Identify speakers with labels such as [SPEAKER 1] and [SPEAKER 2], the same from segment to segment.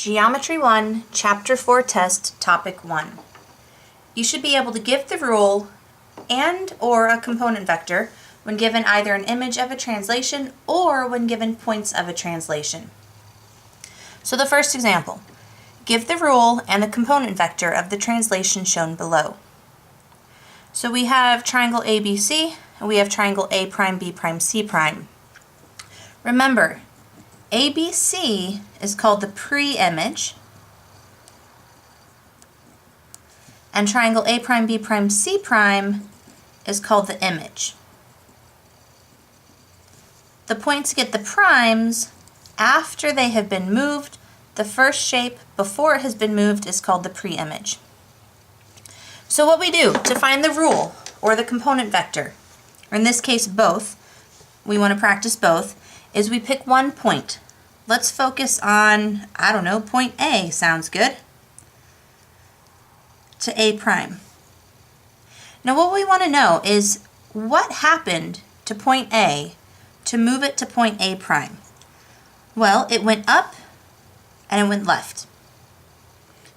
[SPEAKER 1] Geometry 1, Chapter 4 Test, Topic 1. You should be able to give the rule and or a component vector when given either an image of a translation or when given points of a translation. So the first example, give the rule and the component vector of the translation shown below. So we have triangle ABC and we have triangle A prime, B prime, C prime. Remember, ABC is called the pre-image, and triangle A prime, B prime, C prime is called the image. The points get the primes after they have been moved. The first shape before it has been moved is called the pre-image. So what we do to find the rule or the component vector, or in this case both, we want to practice both, is we pick one point. Let's focus on, I don't know, point A sounds good, to A prime. Now what we want to know is what happened to point A to move it to point A prime. Well, it went up and it went left.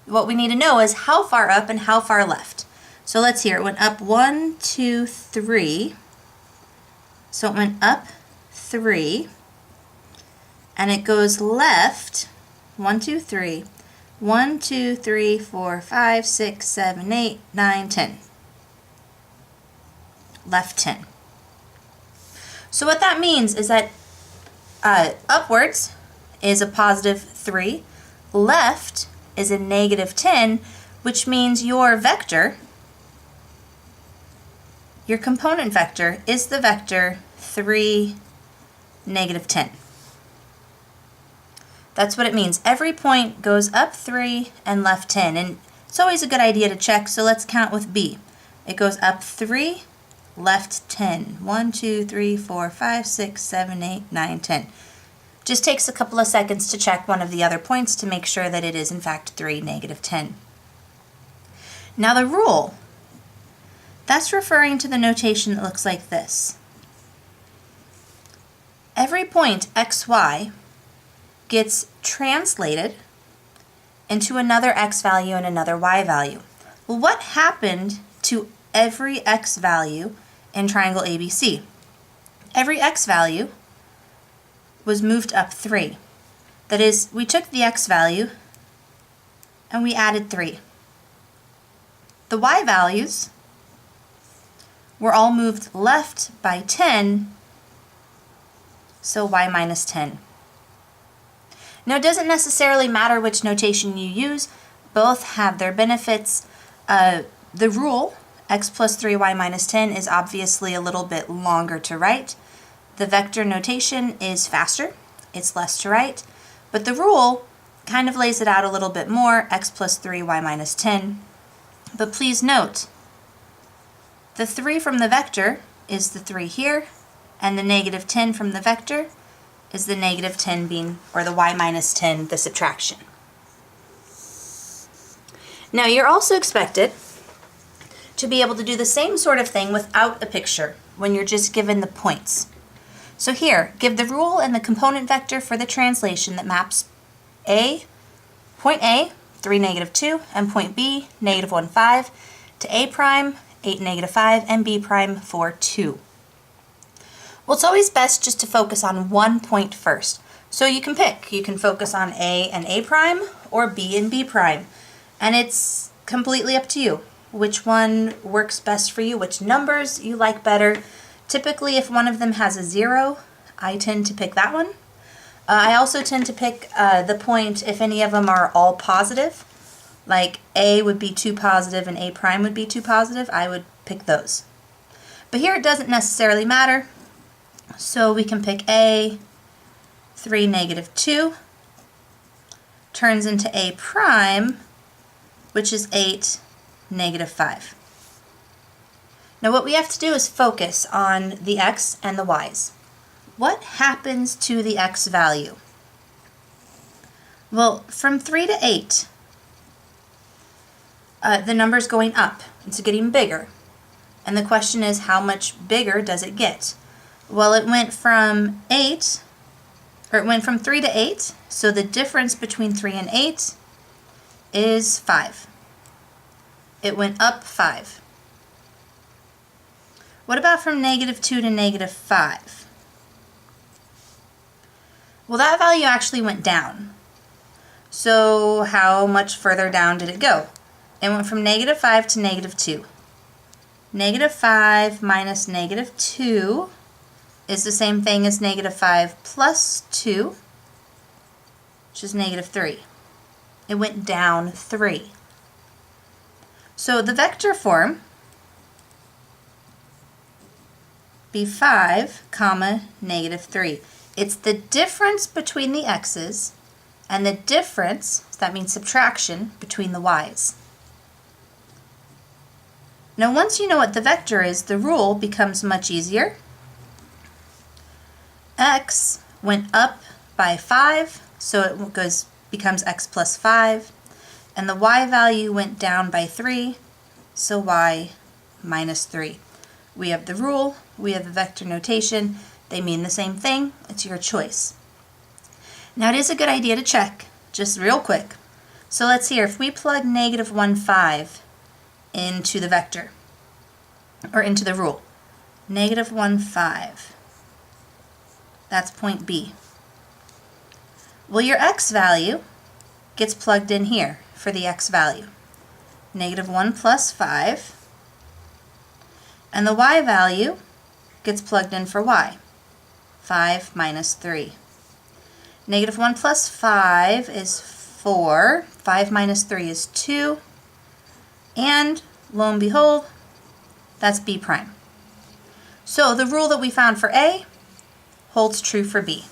[SPEAKER 1] What we need to know is how far up and how far left. So let's hear, it went up 1, 2, 3. So it went up 3. And it goes left 1, 2, 3. 1, 2, 3, 4, 5, 6, 7, 8, 9, 10. Left 10. So what that means is that upwards is a positive 3, left is a negative 10, which means your vector, your component vector, is the vector 3, negative 10. That's what it means. Every point goes up 3 and left 10, and it's always a good idea to check, so let's count with B. It goes up 3, left 10. 1, 2, 3, 4, 5, 6, 7, 8, 9, 10. Just takes a couple of seconds to check one of the other points to make sure that it is in fact 3, negative 10. Now the rule, that's referring to the notation that looks like this. Every point xy gets translated into another x value and another y value. Well, what happened to every x value in triangle ABC? Every x value was moved up 3. That is, we took the x value and we added 3. The y values were all moved left by 10, so y minus 10. Now it doesn't necessarily matter which notation you use, both have their benefits. The rule, x plus 3y minus 10, is obviously a little bit longer to write. The vector notation is faster, it's less to write, but the rule kind of lays it out a little bit more, x plus 3y minus 10. But please note, the 3 from the vector is the 3 here, and the negative 10 from the vector is the negative 10 being, or the y minus 10, the subtraction. Now you're also expected to be able to do the same sort of thing without a picture when you're just given the points. So here, give the rule and the component vector for the translation that maps point A, 3, negative 2, and point B, negative 1, 5, to A prime, 8, negative 5, and B prime, 4, 2. Well, it's always best just to focus on one point first. So you can pick. You can focus on A and A prime or B and B prime. And it's completely up to you which one works best for you, which numbers you like better. Typically, if one of them has a 0, I tend to pick that one. I also tend to pick the point if any of them are all positive. Like A would be 2 positive and A prime would be 2 positive, I would pick those. But here it doesn't necessarily matter. So we can pick A, 3, negative 2, turns into A prime, which is 8, negative 5. Now what we have to do is focus on the x and the y's. What happens to the x value? Well, from 3 to 8, the number's going up. It's getting bigger. And the question is, how much bigger does it get? Well, it went from 8 or it went from 3 to 8, so the difference between 3 and 8 is 5. It went up 5. What about from -2 to -5? Well, that value actually went down. So how much further down did it go? It went from -5 to -2. -5 minus -2 is the same thing as -5 plus 2, which is -3. It went down 3. So the vector form, be 5, comma, -3. It's the difference between the x's and the difference, so that means subtraction, between the y's. Now once you know what the vector is, the rule becomes much easier. X went up by 5, so it becomes x plus 5, and the y value went down by 3, so y minus 3. We have the rule, we have the vector notation, they mean the same thing, it's your choice. Now it is a good idea to check, just real quick. So let's see here, if we plug -1, 5 into the vector, or into the rule, -1, 5, that's point B. Well, your x value gets plugged in here for the x value, -1 plus 5, and the y value gets plugged in for y, 5 minus 3. -1 plus 5 is 4, 5 minus 3 is 2, and lo and behold, that's B prime. So the rule that we found for A holds true for B.